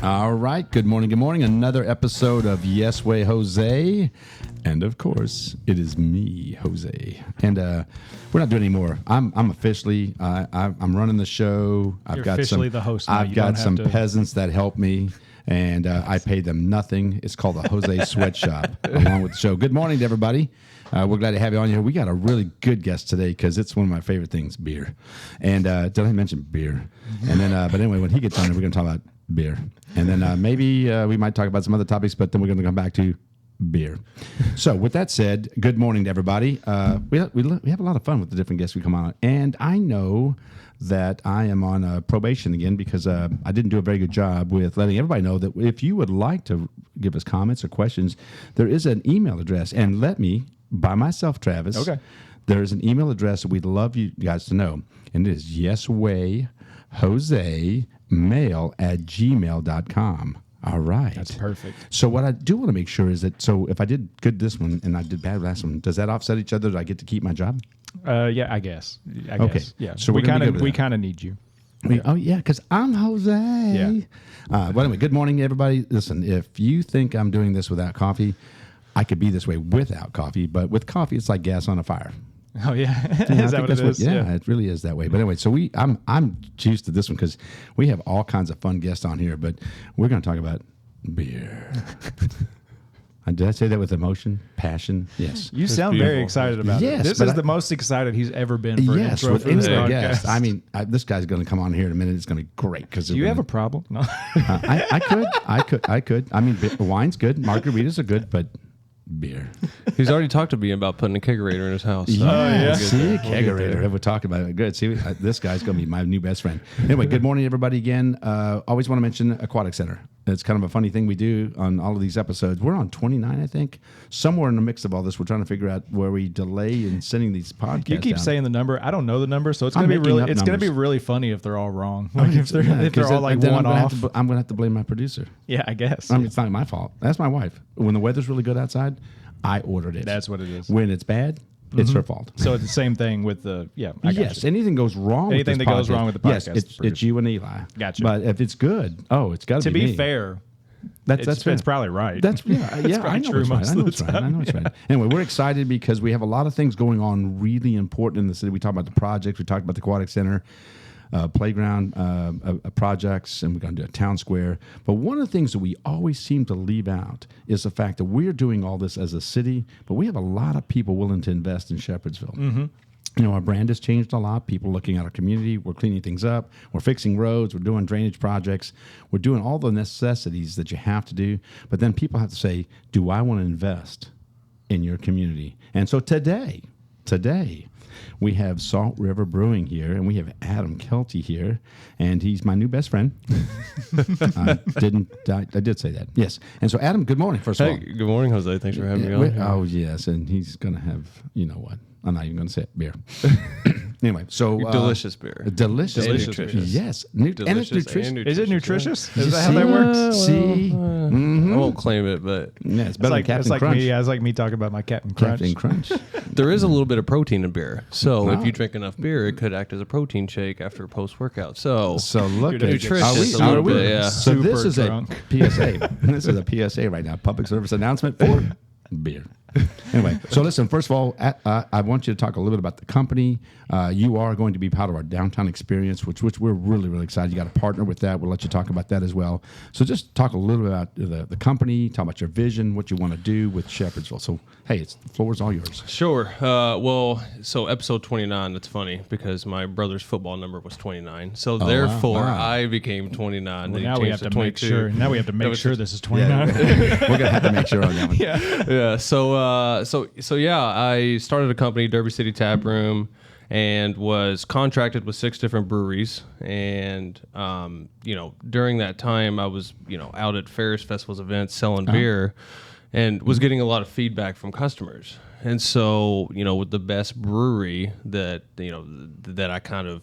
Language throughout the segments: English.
All right. Good morning. Good morning. Another episode of Yes Way Jose. And of course, it is me, Jose. And we're not doing any more. I'm officially, I'm running the show. You're officially the host now. I've got some peasants that help me. And I pay them nothing. It's called the Jose Sweatshop, along with the show. Good morning to everybody. We're glad to have you on here. We got a really good guest today because it's one of my favorite things, beer. And did I mention beer? And then, but anyway, when he gets on here, we're going to talk about beer. And then maybe we might talk about some other topics, but then we're going to come back to beer. So with that said, good morning to everybody. We have a lot of fun with the different guests we come on. And I know that I am on probation again because I didn't do a very good job with letting everybody know that if you would like to give us comments or questions, there is an email address. And let me, by myself, Travis, okay, there is an email address that we'd love you guys to know. And it is yeswayjosemail@gmail.com. All right. That's perfect. So what I do want to make sure is that, so if I did good this one and I did bad last one, does that offset each other? Do I get to keep my job? Yeah, I guess. Okay. Yeah. So we kind of that. need you. Oh yeah, because I'm Jose. Yeah. But anyway, good morning, everybody. Listen, if you think I'm doing this without coffee, I could be this way without coffee. But with coffee, it's like gas on a fire. Oh yeah, is that what it is? Yeah, it really is that way. But anyway, so I'm used to this one because we have all kinds of fun guests on here. But we're going to talk about beer. Did I say that with emotion, passion? Yes. You sound very excited about it. This is the most excited he's ever been for an intro for this podcast. Yes. I mean, this guy's going to come on here in a minute. It's going to be great. Do you have a problem? No. I could. I mean, wine's good. Margaritas are good, but beer. He's already talked to me about putting a kegerator in his house. So. Yeah. See, a kegerator. We're talking about it. Good. See, this guy's going to be my new best friend. Anyway, good morning, everybody. Again, always want to mention Aquatic Center. It's kind of a funny thing we do on all of these episodes. We're on 29, I think. Somewhere in the mix of all this, we're trying to figure out where we delay in sending these podcasts. You keep saying the number. I don't know the number, so it's going to be really. It's going to be really funny if they're all wrong. Like if they're all like one off. I'm going to have to blame my producer. Yeah, I guess. I mean, it's not my fault. That's my wife. When the weather's really good outside, I ordered it. That's what it is. When it's bad, it's her fault. So it's the same thing with the Yes, anything goes wrong. Anything that goes wrong with the podcast. Yes, it's you and Eli. Gotcha. But if it's good, it's got to be me. To be fair, that's fair. It's probably right. That's I know it's right. I know it's right. Anyway, we're excited because we have a lot of things going on really important in the city. We talked about the projects. We talked about the Aquatic Center. Playground projects, and we're going to do a town square. But one of the things that we always seem to leave out is the fact that we're doing all this as a city, but we have a lot of people willing to invest in Shepherdsville. Mm-hmm. You know, our brand has changed a lot. People looking at our community. We're cleaning things up. We're fixing roads. We're doing drainage projects. We're doing all the necessities that you have to do. But then people have to say, do I want to invest in your community? And so today, we have Salt River Brewing here, and we have Adam Kelty here, and he's my new best friend. I did say that, yes. And so, Adam, good morning, first of all. Good morning, Jose. Thanks for having me on. Oh, yes, and he's going to have, you know what? I'm not even going to say it, beer. Anyway, so delicious beer, delicious, nutritious. Yes, and it's nutritious. Is it nutritious? Is that how that works? See, I won't claim it, but yeah, it's better than Captain Crunch. It's like me talking about my Captain Crunch. Captain Crunch. There is a little bit of protein in beer, so if you drink enough beer, it could act as a protein shake after a post-workout. So look, nutritious. Are we? Yeah. So this is drunk. a PSA. This is a PSA right now. Public service announcement for beer. Anyway, so listen, first of all, I want you to talk a little bit about the company. You are going to be part of our downtown experience, which we're really, really excited. You got a partner with that. We'll let you talk about that as well. So just talk a little bit about the company, talk about your vision, what you want to do with Shepherdsville. So, hey, the floor is all yours. Sure. So episode 29, that's funny because my brother's football number was 29. So therefore, I became 29. Well, now we have to make sure. Now we have to make sure this is 29. Yeah, we're going to have to make sure on that one. Yeah. So I started a company, Derby City Tap Room, and was contracted with 6 different breweries. And during that time, I was out at fairs, festivals, events, selling beer, and was getting a lot of feedback from customers. And so with the best brewery that that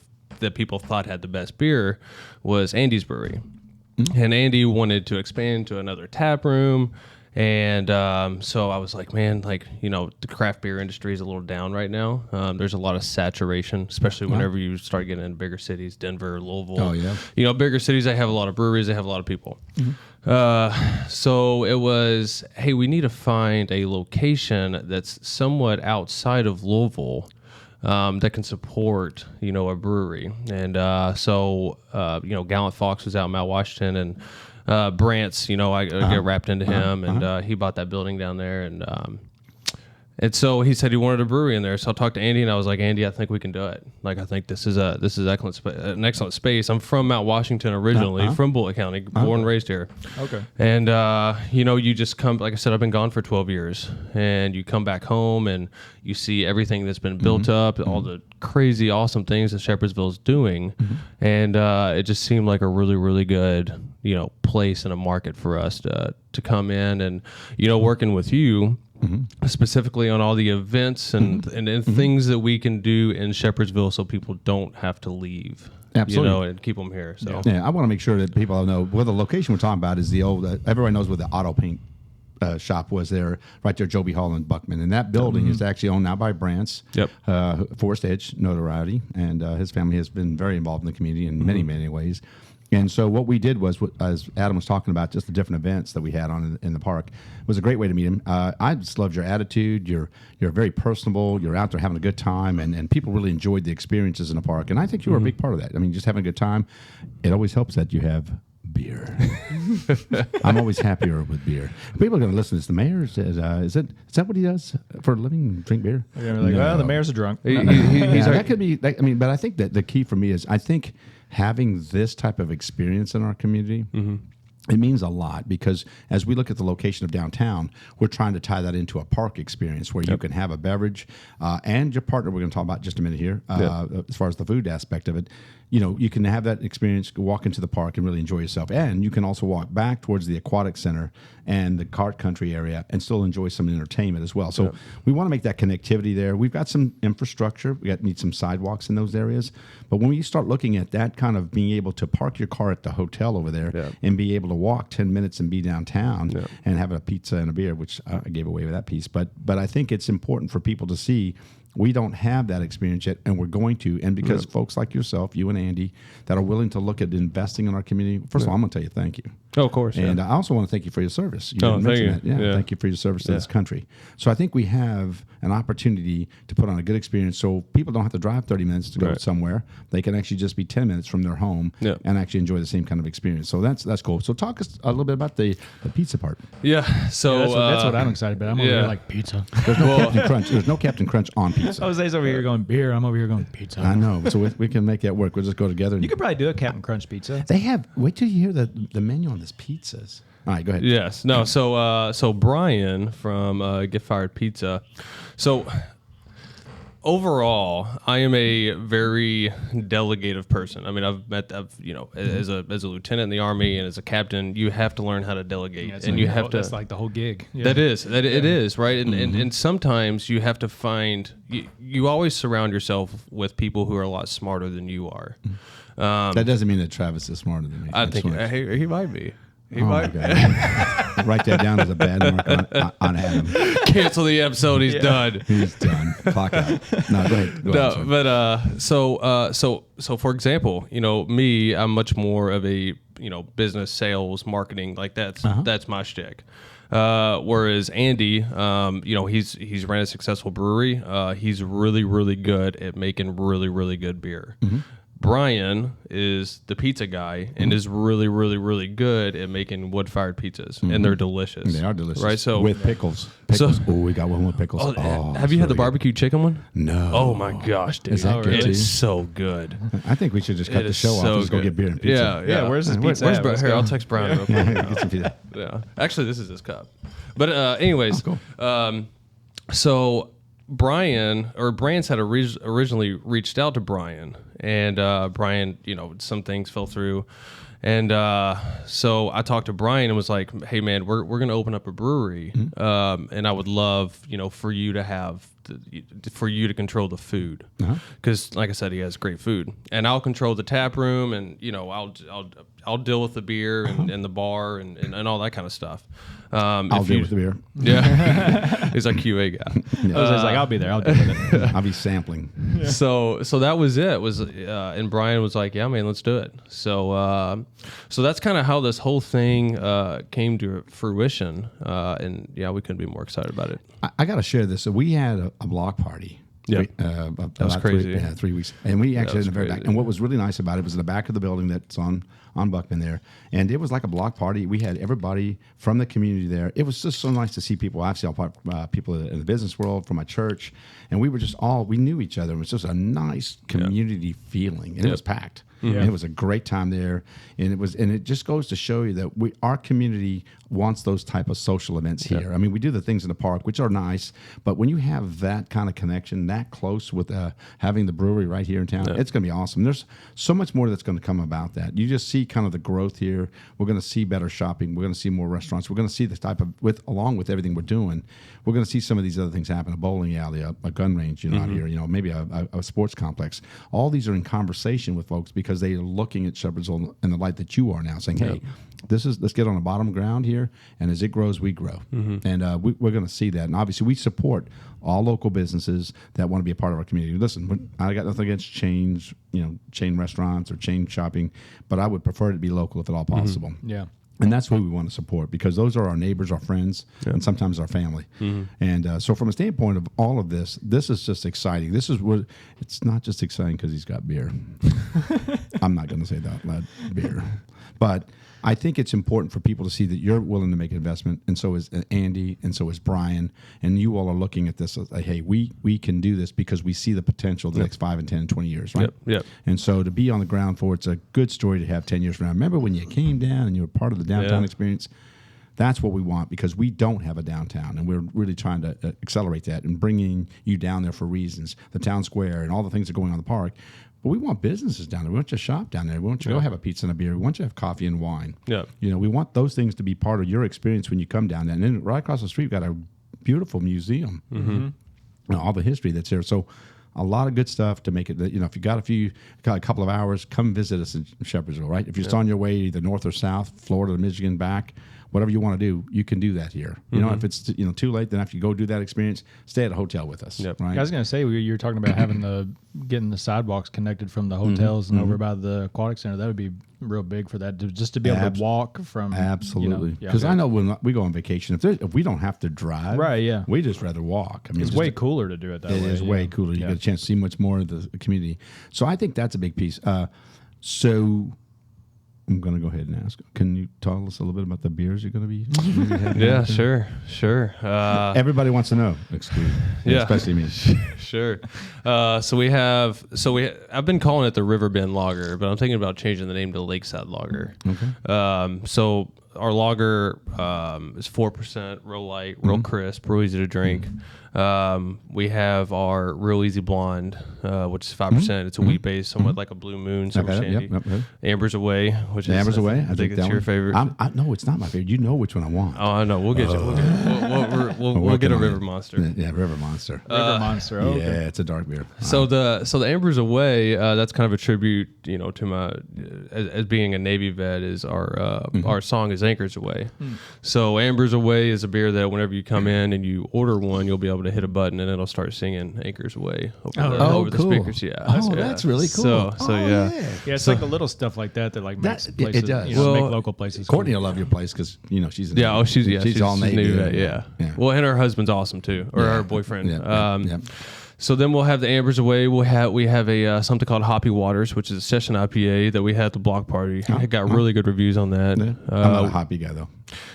people thought had the best beer was Andy's Brewery. And Andy wanted to expand to another tap room. And so I was like, man, like, the craft beer industry is a little down right now. There's a lot of saturation, especially whenever you start getting in bigger cities, Denver, Louisville. Oh, yeah. Bigger cities, they have a lot of breweries, they have a lot of people. So it was, hey, we need to find a location that's somewhat outside of Louisville that can support, a brewery. And so Gallant Fox was out in Mount Washington, and Brant's, I get wrapped into him, and he bought that building down there, and so he said he wanted a brewery in there. So I talked to Andy, and I was like, Andy, I think we can do it. Like, I think this is an excellent space. I'm from Mount Washington originally, from Bullitt County, born and raised here. Okay. And you just come. Like I said, I've been gone for 12 years, and you come back home and you see everything that's been built up, all the crazy, awesome things that Shepherdsville is doing, and it just seemed like a really, really good, place and a market for us to come in, and working with you. Specifically on all the events and things that we can do in Shepherdsville, so people don't have to leave. Absolutely. And keep them here. So yeah, I want to make sure that people know where the location we're talking about is the old. Everybody knows where the auto paint shop was there, right there, Joby Hall and Buckman, and that building is actually owned now by Brant's. Forest Edge notoriety, and his family has been very involved in the community in many ways. And so what we did was, as Adam was talking about, just the different events that we had on in the park, was a great way to meet him. I just loved your attitude. You're very personable. You're out there having a good time, and people really enjoyed the experiences in the park. And I think you were a big part of that. I mean, just having a good time. It always helps that you have beer. I'm always happier with beer. People are going to listen to this. The mayor says, is that what he does for a living? Drink beer? They're like, well, the mayor's a drunk. That could be. But I think that the key for me is, I think having this type of experience in our community, it means a lot, because as we look at the location of downtown, we're trying to tie that into a park experience where you can have a beverage and your partner, we're going to talk about just a minute here, as far as the food aspect of it. You can have that experience, walk into the park and really enjoy yourself. And you can also walk back towards the aquatic center and the kart country area and still enjoy some entertainment as well. So we want to make that connectivity there. We've got some infrastructure. We need some sidewalks in those areas. But when you start looking at that kind of being able to park your car at the hotel over there and be able to walk 10 minutes and be downtown and have a pizza and a beer, which I gave away with that piece. But I think it's important for people to see we don't have that experience yet, and we're going to. And because folks like yourself, you and Andy, that are willing to look at investing in our community, first of all, I'm going to tell you thank you. Oh, of course. And I also want to thank you for your service. You didn't mention that. Yeah, thank you for your service to this country. So I think we have an opportunity to put on a good experience, so people don't have to drive 30 minutes to go somewhere. They can actually just be 10 minutes from their home and actually enjoy the same kind of experience. So that's cool. So talk us a little bit about the pizza part. Yeah. So that's what I'm excited about. I'm over here like pizza. There's no Captain Crunch. There's no Captain Crunch on pizza. Jose's over here going beer. I'm over here going pizza. I know. So we can make that work. We'll just go together. You could probably do a Captain Crunch pizza. They have. Wait till you hear the menu on this pizzas. All right, go ahead. Yes. No. So Brian from Get Fired Pizza. So overall, I am a very delegative person. I mean, as a lieutenant in the Army and as a captain, you have to learn how to delegate, and you have to. That's like the whole gig. Yeah. It is right, and sometimes you have to find. You always surround yourself with people who are a lot smarter than you are. That doesn't mean that Travis is smarter than me. I think he might be. He might. Write that down as a bad mark on Adam. Cancel the episode. He's done. He's done. Clock out. No, go ahead. Go ahead, but so for example, me, I'm much more of a business, sales, marketing. Like that's my shtick. Whereas Andy, he's ran a successful brewery. He's really, really good at making really, really good beer. Brian is the pizza guy and is really, really, really good at making wood-fired pizzas, and they're delicious. They are delicious, right? So with pickles. We got one with pickles. Have you had the barbecue chicken one? No. Oh my gosh, dude! Is that good? It's so good. I think we should just cut the show off and just go get beer and pizza. Yeah. Where's this pizza? Where's here, I'll text Brian real quick. Get some pizza. Yeah. Actually, this is his cup. But anyways, cool. So Brant's had originally reached out to Brian, and Brian, some things fell through, And so I talked to Brian and was like, "Hey man, we're going to open up a brewery, and I would love for you to have for you to control the food, because like I said, he has great food, and I'll control the tap room, and I'll deal with the beer and the bar and all that kind of stuff. I'll deal with the beer. Yeah, he's like QA guy. He's like, I'll be there. I'll deal with it. I'll be sampling. Yeah. So that was it. And Brian was like, "Yeah, man, let's do it." So that's kind of how this whole thing came to fruition. And yeah, we couldn't be more excited about it. I got to share this. So we had a block party. Yeah, that was crazy. 3 weeks, and we actually in the very back. And what was really nice about it was in the back of the building that's on Buckman there, and it was like a block party. We had everybody from the community there. It was just so nice to see people. I've seen people in the business world from my church, and we were just we knew each other. It was just a nice community feeling, and it was packed. And it was a great time there, and it just goes to show you that our community wants those type of social events here. I mean, we do the things in the park, which are nice, but when you have that kind of connection, that close with having the brewery right here in town, it's going to be awesome. There's so much more that's going to come about that. You just see kind of the growth here. We're going to see better shopping. We're going to see more restaurants. We're going to see this type of along with everything we're doing. We're going to see some of these other things happen: a bowling alley, a gun range, out here, maybe a sports complex. All these are in conversation with folks because they are looking at Shepherdsville in the light that you are now, saying, "Hey, let's get on the bottom ground here, and as it grows, we grow." And we're going to see that. And obviously, we support all local businesses that want to be a part of our community. Listen, I got nothing against chains, chain restaurants or chain shopping, but I would prefer it to be local if at all possible. Yeah. And that's what we want to support, because those are our neighbors, our friends, and sometimes our family. And so from a standpoint of all of this is just exciting. This is what it's not just exciting because he's got beer. I'm not going to say that loud, beer. But I think it's important for people to see that you're willing to make an investment, and so is Andy, and so is Brian, and you all are looking at this as, like, hey, we can do this because we see the potential the next 5 and 10 and 20 years, right? Yep. And so to be on the ground floor, it's a good story to have 10 years from now. Remember when you came down and you were part of the downtown experience? That's what we want, because we don't have a downtown, and we're really trying to accelerate that and bringing you down there for reasons, the town square and all the things that are going on in the park. But we want businesses down there. We want you to shop down there. We want you to go have a pizza and a beer. We want you to have coffee and wine. Yeah. We want those things to be part of your experience when you come down there. And then right across the street, we've got a beautiful museum. All the history that's there. So a lot of good stuff to make it, if you got a couple of hours, come visit us in Shepherdsville, right? If you're just on your way either north or south, Florida to Michigan, back, whatever you want to do, you can do that here. If it's too late, then after you go do that experience, stay at a hotel with us. Right? I was going to say, you were talking about getting the sidewalks connected from the hotels and over by the aquatic center. That would be real big for that, just to be able to walk from. Absolutely, because I know when we go on vacation, if we don't have to drive, right? Yeah, we just rather walk. I mean, it's way cooler to do it that way. It is way cooler. You get a chance to see much more of the community. So I think that's a big piece. So I'm going to go ahead and ask. Can you tell us a little bit about the beers you're going to be having? Yeah, sure. Everybody wants to know. Especially me. Sure. I've been calling it the Riverbend Lager, but I'm thinking about changing the name to Lakeside Lager. Okay. So our lager is 4%, real light, real crisp, real easy to drink. We have our Real Easy Blonde, which is 5%. It's a wheat base, somewhat like a Blue Moon, summer shandy. Amber's Away, which is Amber's Away. I think it's your favorite. No, it's not my favorite. You know which one I want. Oh, I know. We'll get you. We'll get a River Monster. Yeah, River Monster. River Monster. Okay. Yeah, it's a dark beer. So the Amber's Away, that's kind of a tribute, to my as being a Navy vet. Is our song is Anchors Away. So Amber's Away is a beer that whenever you come in and you order one, you'll be able to hit a button and it'll start singing Anchors Away over the speakers. Yeah. That's really cool. It's like the little stuff like that that makes places. It does. Make local places. Courtney will love your place because she's she's all Navy vet. Yeah. Well, and her husband's awesome too, or her boyfriend. So then we'll have the Ambers Away. We have a something called Hoppy Waters, which is a session IPA that we had at the block party. I got really good reviews on that. Yeah. I'm not a hoppy guy though.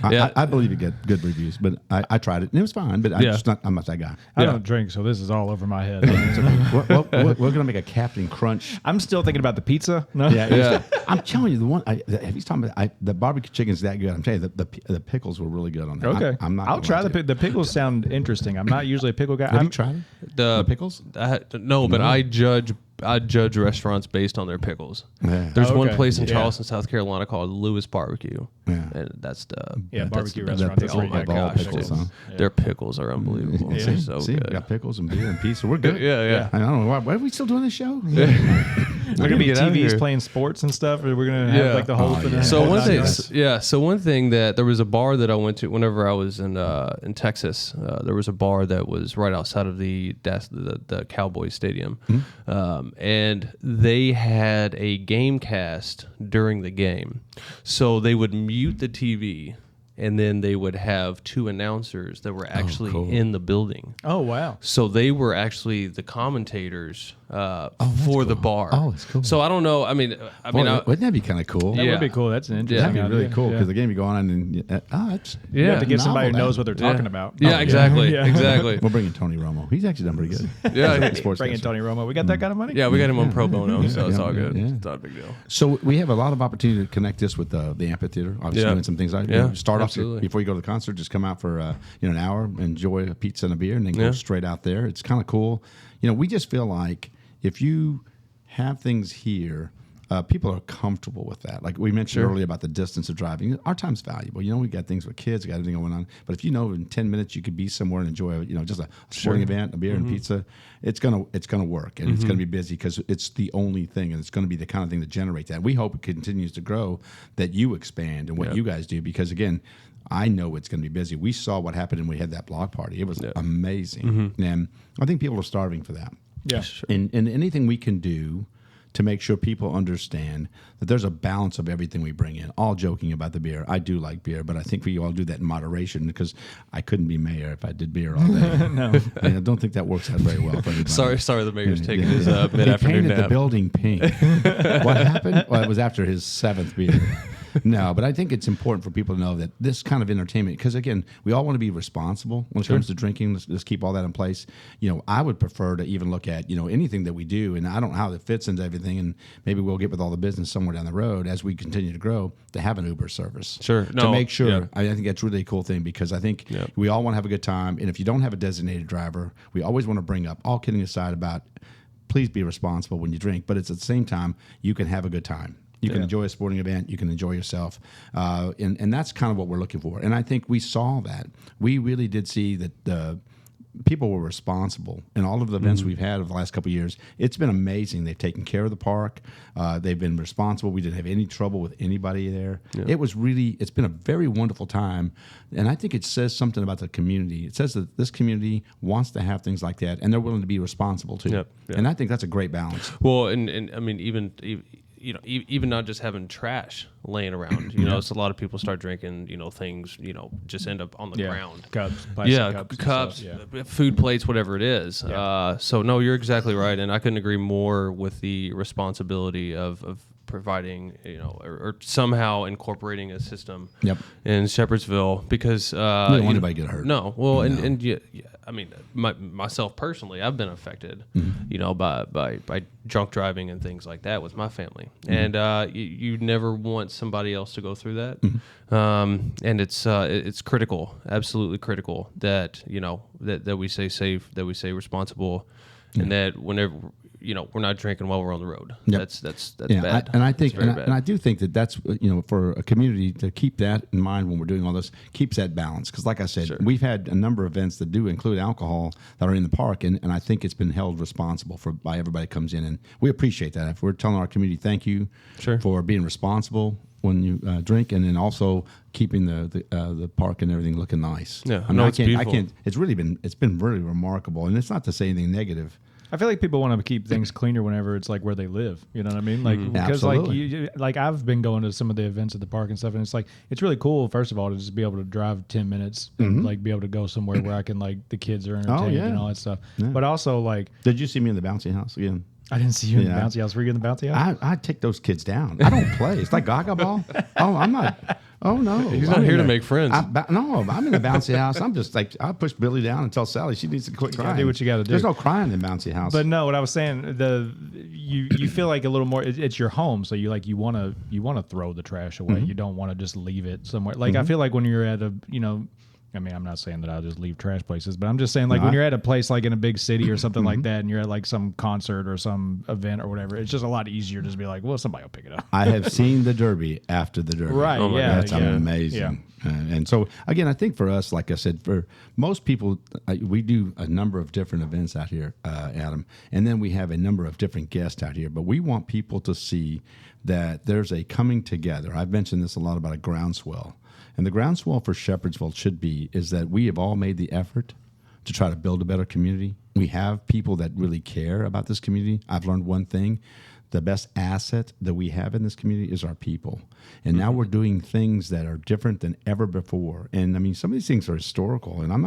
I believe you get good reviews, but I tried it and it was fine. But I'm not that guy. I don't drink, so this is all over my head. We're gonna make a Captain Crunch. I'm still thinking about the pizza. No? I'm telling you, the one he's talking about, the barbecue chicken's that good. I'm telling you, the pickles were really good on that. Okay, I'll try the pickles. Sound interesting. I'm not usually a pickle guy. Have you tried it? The pickles? No, but I judge I judge restaurants based on their pickles. Yeah. There's one Okay. place in Yeah. Charleston, South Carolina called Lewis Barbecue. Yeah. And that's the barbecue that's restaurant. the- That's oh where you my got gosh, pickles, dude. huh? Their pickles are unbelievable. Yeah. They're so See, we good. got pickles and beer and pizza. We're good. Yeah. I don't know why are we still doing this show. We're gonna be Get out of TVs here. playing sports and stuff, or we're gonna have like the whole thing. yeah. So Oh, one thing, nice. So one thing that there was a bar that I went to whenever I was in Texas. There was a bar that was right outside of the Cowboys Stadium, and they had a game cast during the game. So they would mute the TV, and then they would have two announcers that were actually cool. in the building. Oh wow! So they were actually the commentators for the bar. Oh, that's cool. So I don't know. I mean, Wouldn't that be kind of cool? That Yeah. would be cool. That's an interesting. That'd be really idea. cool Yeah. because the game you go on and it's You have to get somebody who novel, knows that. what they're talking about. Yeah, exactly, Yeah. exactly. We'll bring in Tony Romo. He's actually done pretty good. Yeah, Sports Bring in guy. Tony Romo. We got that kind of money. Yeah, we got him on pro bono, so it's yeah, all good. yeah. It's not a big deal. So we have a lot of opportunity to connect this with the amphitheater. Obviously, Yeah. doing some things like Yeah, start absolutely. off before you go to the concert. Just come out for an hour, enjoy a pizza and a beer, and then go Yeah. straight out there. It's kind of cool. We just feel like if you have things here, people are comfortable with that. Like we mentioned earlier about the distance of driving. Our time's valuable. We got things with kids, we got everything going on. But if in 10 minutes you could be somewhere and enjoy, just a sporting event, a beer and pizza, it's gonna work and it's gonna be busy because it's the only thing, and it's gonna be the kind of thing that generates that. We hope it continues to grow, that you expand and what you guys do, because again, I know it's going to be busy. We saw what happened when we had that block party. It was amazing, and I think people are starving for that. Yeah. And anything we can do to make sure people understand that there's a balance of everything we bring in. All joking about the beer. I do like beer, but I think we all do that in moderation because I couldn't be mayor if I did beer all day. No. And I don't think that works out very well for everybody. Sorry, the mayor's Yeah, taking yeah. his He mid-afternoon painted the nap. building pink. What happened? Well, it was after his 7th beer. No, but I think it's important for people to know that this kind of entertainment, because again, we all want to be responsible when it comes to drinking. Let's keep all that in place. I would prefer to even look at, anything that we do, and I don't know how it fits into everything, and maybe we'll get with all the business somewhere down the road as we continue to grow, to have an Uber service. Sure. To No, make sure. yeah. I think that's really a cool thing, because I think we all want to have a good time, and if you don't have a designated driver, we always want to bring up, all kidding aside about, please be responsible when you drink, but it's at the same time, you can have a good time. You can enjoy a sporting event. You can enjoy yourself. And that's kind of what we're looking for. And I think we saw that. We really did see that the people were responsible in all of the events we've had over the last couple of years. It's been amazing. They've taken care of the park. They've been responsible. We didn't have any trouble with anybody there. Yeah. It's been a very wonderful time. And I think it says something about the community. It says that this community wants to have things like that, and they're willing to be responsible too. Yep. And I think that's a great balance. Well, and I mean, even not just having trash laying around. So a lot of people start drinking. Things. Just end up on the ground. Cups, plastic cups, cups, and stuff, food plates, whatever it is. Yeah. So no, you're exactly right, and I couldn't agree more with the responsibility of providing, or somehow incorporating a system in Shepherdsville, because you don't want anybody to get hurt. No, well, and yeah, I mean, myself personally, I've been affected, by drunk driving and things like that with my family, and you never want somebody else to go through that, and it's critical, absolutely critical that that we stay safe, that we stay responsible, and that whenever we're not drinking while we're on the road. Yep. That's Yeah, bad. and I think, It's very bad. and I do think that that's for a community to keep that in mind when we're doing all this, keeps that balance. Because, like I said, we've had a number of events that do include alcohol that are in the park, and I think it's been held responsible by everybody that comes in, and we appreciate that. If we're telling our community thank you for being responsible when you drink, and then also keeping the park and everything looking nice. Yeah, I mean, no, it's beautiful. It's been really remarkable, and it's not to say anything negative. I feel like people want to keep things cleaner whenever it's like where they live. You know what I mean? Like because Absolutely. like I've been going to some of the events at the park and stuff, and it's like it's really cool. First of all, to just be able to drive 10 minutes and like be able to go somewhere where I can the kids are entertained and all that stuff. Yeah. But also Did you see me in the bouncy house again? I didn't see you in the bouncy house. Were you in the bouncy house? I take those kids down. I don't play. It's like Gaga ball. Oh, I'm not. Oh no, He's not here to make friends. No, I'm in the bouncy house. I'm just like I push Billy down and tell Sally she needs to quit crying. do what you got to do. There's no crying in the bouncy house. But no, what I was saying, you feel like a little more. It's your home, so you want to throw the trash away. You don't want to just leave it somewhere. Like I feel like when you're at I mean, I'm not saying that I'll just leave trash places, but I'm just saying, like, when you're at a place like in a big city or something like that, and you're at like some concert or some event or whatever, it's just a lot easier to just be like, well, somebody will pick it up. I have seen the Derby after the Derby. Right. Oh my yeah. That's amazing. Yeah. And so, again, I think for us, like I said, for most people, we do a number of different events out here, Adam, and then we have a number of different guests out here. But we want people to see that there's a coming together. I've mentioned this a lot about a groundswell. And the groundswell for Shepherdsville is that we have all made the effort to try to build a better community. We have people that really care about this community. I've learned one thing. The best asset that we have in this community is our people. And now we're doing things that are different than ever before. And I mean, some of these things are historical. And I'm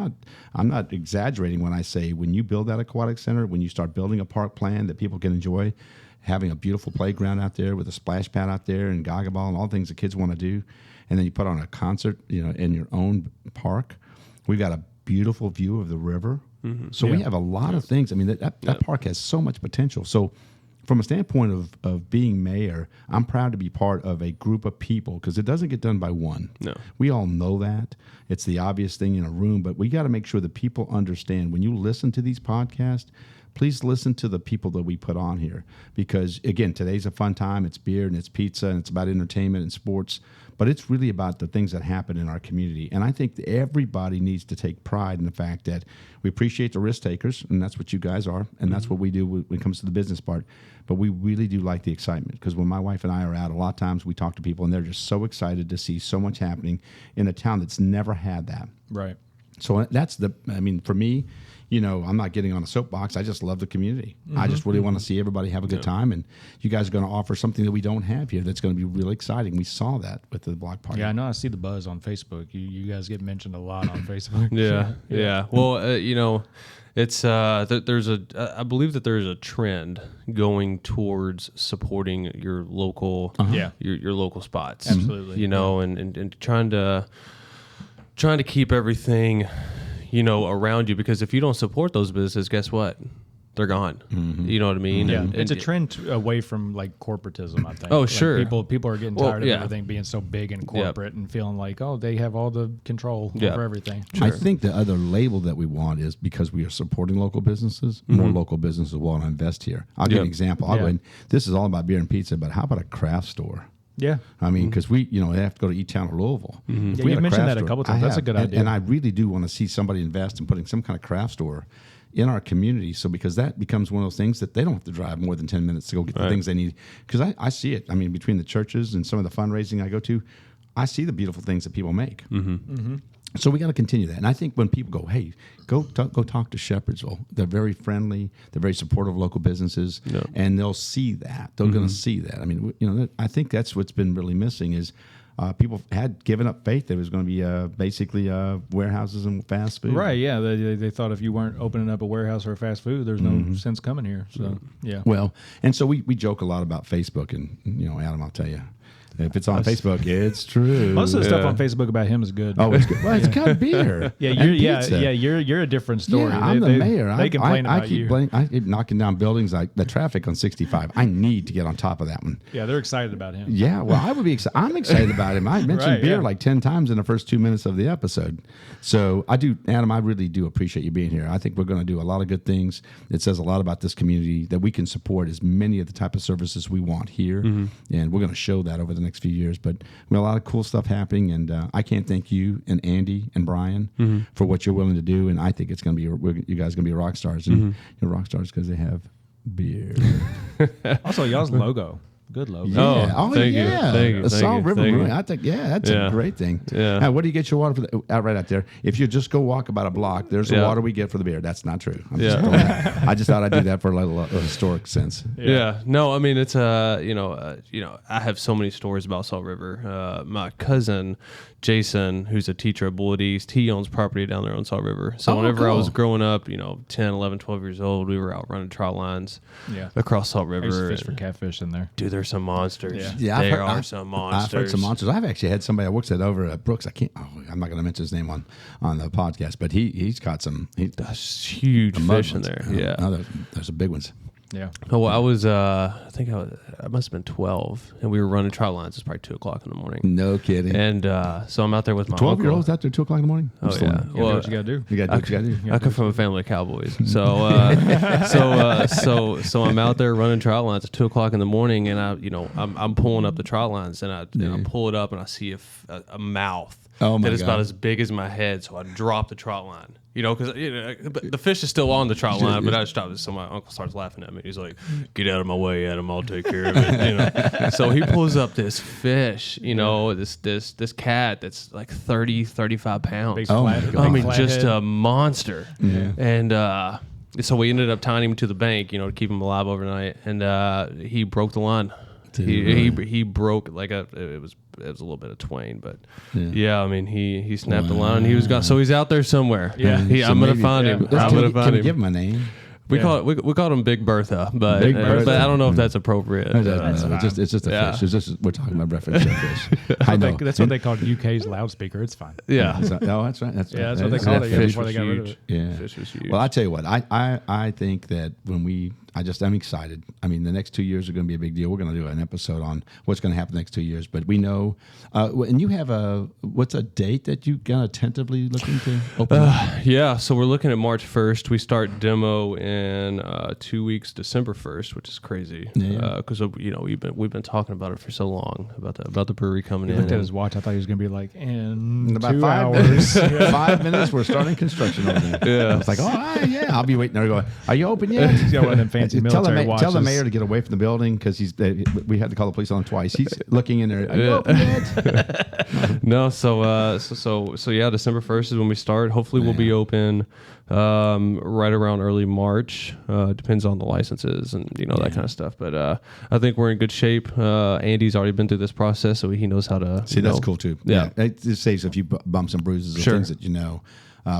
not exaggerating when I say when you build that aquatic center, when you start building a park plan that people can enjoy, having a beautiful playground out there with a splash pad out there and gaga ball and all the things the kids want to do, and then you put on a concert, in your own park. We've got a beautiful view of the river. So we have a lot of things. I mean, that park has so much potential. So from a standpoint of being mayor, I'm proud to be part of a group of people because it doesn't get done by one. No. We all know that. It's the obvious thing in a room, but we got to make sure that people understand when you listen to these podcasts, please listen to the people that we put on here because, again, today's a fun time. It's beer and it's pizza and it's about entertainment and sports, but it's really about the things that happen in our community. And I think that everybody needs to take pride in the fact that we appreciate the risk takers, and that's what you guys are, and that's what we do when it comes to the business part. But we really do like the excitement because when my wife and I are out, a lot of times we talk to people, and they're just so excited to see so much happening in a town that's never had that. Right. So for me, I'm not getting on a soapbox. I just love the community. I just really want to see everybody have a good time. And you guys are going to offer something that we don't have here that's going to be really exciting. We saw that with the block party. Yeah, I know. I see the buzz on Facebook. You guys get mentioned a lot on Facebook. Yeah. Well, it's I believe that there's a trend going towards supporting your local, your local spots. Absolutely. And trying to keep everything, around you, because if you don't support those businesses, guess what? They're gone. You know what I mean? Yeah, and it's a trend away from like corporatism, I think. Oh, like sure. People are getting tired of everything being so big and corporate and feeling like, they have all the control over everything. I think the other label that we want is because we are supporting local businesses, more local businesses will want to invest here. I'll give you an example. I'll go ahead. This is all about beer and pizza, but how about a craft store? Yeah. I mean, because we have to go to E-Town or Louisville. Yeah, you mentioned that a couple times. That's a good idea. And I really do want to see somebody invest in putting some kind of craft store in our community. So because that becomes one of those things that they don't have to drive more than 10 minutes to go get the things they need. Because I see it. I mean, between the churches and some of the fundraising I go to, I see the beautiful things that people make. So we got to continue that. And I think when people go, hey, go talk to Shepherdsville. They're very friendly. They're very supportive of local businesses, and they'll see that. They're going to see that. I mean, I think that's what's been really missing is people had given up faith there was going to be basically warehouses and fast food. Right, yeah. They thought if you weren't opening up a warehouse or a fast food, there's no sense coming here. So, yeah. Well, and so we joke a lot about Facebook, and, Adam, I'll tell you. If it's on Facebook, it's true. Most of the stuff on Facebook about him is good. Oh, it's good. Well, it's got beer. You're a different story. Yeah, I'm the mayor. They complain about you. I keep knocking down buildings like the traffic on 65. I need to get on top of that one. Yeah, they're excited about him. Yeah, well, I would be excited. I'm excited about him. I mentioned beer like 10 times in the first 2 minutes of the episode. So I do, Adam, I really do appreciate you being here. I think we're going to do a lot of good things. It says a lot about this community that we can support as many of the type of services we want here. And we're going to show that over the next few years. But we have a lot of cool stuff happening, and I can't thank you and Andy and Brian for what you're willing to do. And I think it's going to be you guys are going to be rock stars, and you're rock stars because they have beer. Also, y'all's logo. Good logo. Yeah. Thank you. Salt River Brewing. I think, that's a great thing. Yeah. Now, what do you get your water for right out there? If you just go walk about a block, there's the water we get for the beer. That's not true. I just thought I'd do that for a little historic sense. Yeah. No, I mean, it's I have so many stories about Salt River. My cousin Jason, who's a teacher at Bullitt East, he owns property down there on Salt River. So whenever I was growing up, 10, 11, 12 years old, we were out running trout lines across Salt River. I used to fish for catfish in there. Dude, there's some monsters. Yeah, there are some monsters. I've heard some monsters. I've actually had somebody that works at over at Brooks. I'm not going to mention his name on the podcast, but he's caught some huge fish in there. No, there's some big ones. Yeah. Oh, well, I was, I must have been 12, and we were running trial lines. It's probably 2 o'clock in the morning. No kidding. And so I'm out there with my 12-year-olds out there 2 o'clock in the morning? Oh, yeah. Well, what you got to do. You got to do what you got to do. I come from a family of cowboys. So, so I'm out there running trial lines at 2 o'clock in the morning, and I'm pulling up the trial lines, and I pull it up, and I see a mouth that is about as big as my head. So I drop the trot line. Because the fish is still on the trout line, but I stopped it. So my uncle starts laughing at me. He's like, "Get out of my way, Adam. I'll take care of it." So he pulls up this fish. This cat that's like 30, 35 pounds. Big just head. a monster. Yeah. And so we ended up tying him to the bank, to keep him alive overnight. And he broke the line. He broke it was a little bit of twain, but he snapped the line. He was gone, so he's out there somewhere. Yeah, I'm gonna find him. I'm gonna find him. Give him a name. We called him Big Bertha, but but I don't know if that's appropriate. It's just a fish. We're talking about reference to a fish. I know. That's what they called UK's loudspeaker. It's fine. Yeah. That's right. That's what they called it before they got rid of it. Yeah. Fish was huge. Well, I tell you what. I think that I'm excited. I mean, the next 2 years are going to be a big deal. We're going to do an episode on what's going to happen the next 2 years. But we know, and you have what's a date that you kind of tentatively looking to open up? Yeah, so we're looking at March 1st. We start demo in 2 weeks, December 1st, which is crazy. Because we've been talking about it for so long about the brewery coming in. He looked at his watch. I thought he was going to be like in about 2 5 hours. minutes. 5 minutes. We're starting construction over there. Yeah, I was like, I'll be waiting there. Going, are you open yet? He's got one of them fancy military watches. Tell the mayor to get away from the building because we had to call the police on him twice. He's looking in there. Are you open yet? No, so yeah, December 1st is when we start. Hopefully we'll be open right around early March. Depends on the licenses and that kind of stuff. But I think we're in good shape. Andy's already been through this process, so he knows how to. See, that's cool too. Yeah. It just saves a few bumps and bruises and things that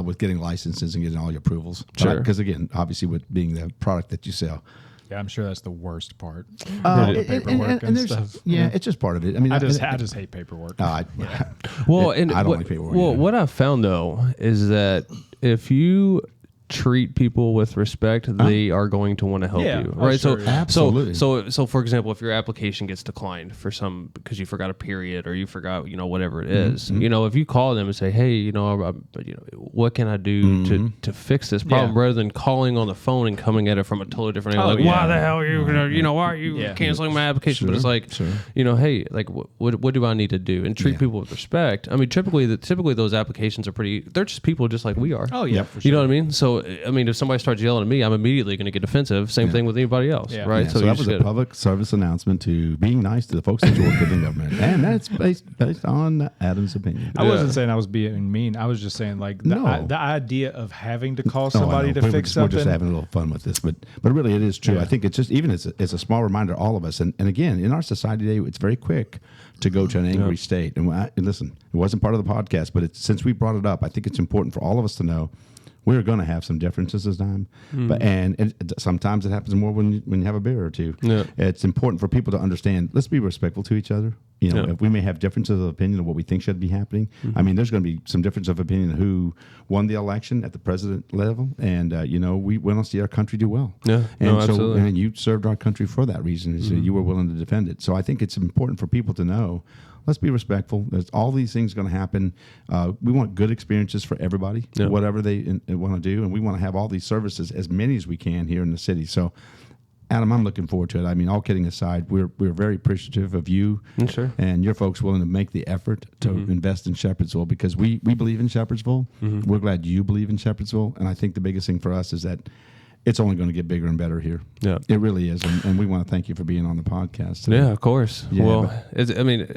with getting licenses and getting all your approvals. Sure. Because again, obviously with being the product that you sell. Yeah, I'm sure that's the worst part. Paperwork and stuff. Yeah, it's just part of it. I mean, I just hate paperwork. I don't like paperwork. Well, what I've found though is that if you treat people with respect, they are going to want to help you, right? Sure, absolutely. So for example, if your application gets declined for because you forgot a period or you forgot whatever it is, if you call them and say, hey, what can I do to fix this problem, rather than calling on the phone and coming at it from a totally different angle, why the hell are you gonna, why are you canceling my application? But it's like, hey, like what do I need to do? And treat people with respect. I mean, typically those applications are they're just people just like we are. Oh yeah, for sure. You know what I mean? So I mean, if somebody starts yelling at me, I'm immediately going to get defensive. Same thing with anybody else, right? Yeah, so that was a public service announcement to being nice to the folks that you work with in government, and that's based on Adam's opinion. I wasn't saying I was being mean. I was just saying like the idea of having to call somebody to fix something. We're just having a little fun with this, but really it is true. Yeah. I think it's just even it's a small reminder to all of us, and again in our society today, it's very quick to go to an angry state. And listen, it wasn't part of the podcast, but since we brought it up, I think it's important for all of us to know. We're going to have some differences this time, but sometimes it happens more when you have a beer or two. Yeah. It's important for people to understand. Let's be respectful to each other. If we may have differences of opinion of what we think should be happening. I mean, there's going to be some difference of opinion who won the election at the president level, and we want to see our country do well. Yeah, absolutely. And you served our country for that reason. So you were willing to defend it. So I think it's important for people to know. Let's be respectful. There's all these things going to happen. We want good experiences for everybody, whatever they want to do, and we want to have all these services, as many as we can here in the city. So, Adam, I'm looking forward to it. I mean, all kidding aside, we're very appreciative of you and your folks willing to make the effort to invest in Shepherdsville because we believe in Shepherdsville. We're glad you believe in Shepherdsville, and I think the biggest thing for us is that it's only going to get bigger and better here. Yeah, it really is, and we want to thank you for being on the podcast today. Yeah, of course. Yeah, well,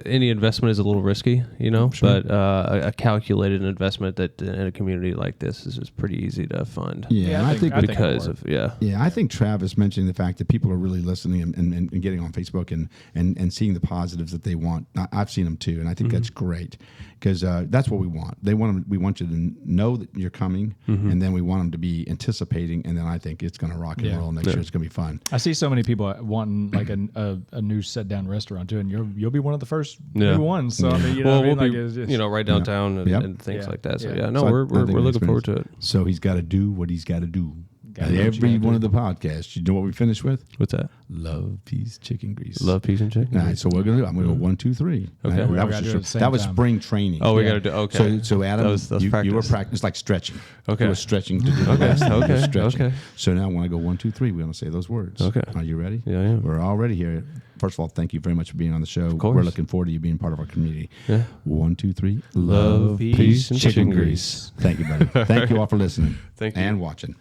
any investment is a little risky, but a calculated investment that in a community like this is pretty easy to fund. Yeah, I think I think Travis mentioning the fact that people are really listening and getting on Facebook and seeing the positives that they want. I've seen them too, and I think that's great because that's what we want. We want you to know that you're coming, and then we want them to be anticipating, and then I think it's going to rock and roll next year. It's going to be fun. I see so many people wanting like a new sit down restaurant too, and you'll be one of the first new ones. So I mean, we'll be right downtown and things like that. So we're looking forward to it. So he's got to do what he's got to do. At every one of the podcasts, you know what we finish with? What's that? Love, peace, chicken grease. Love, peace, and chicken. All right, so I'm going to go 1, 2, 3. Okay. Right? That was spring training. Oh, we got to do. Okay. So Adam, that you were practicing like stretching. Okay. You were stretching to do the last thing. Okay. Stretching. Okay. So now when I go 1, 2, 3, we're going to say those words. Okay. Are you ready? Yeah, I am. We're all ready here. First of all, thank you very much for being on the show. Of course. We're looking forward to you being part of our community. Yeah. 1, 2, 3. Love, peace, and chicken grease. Thank you, buddy. Thank you all for listening. Thank you. And watching.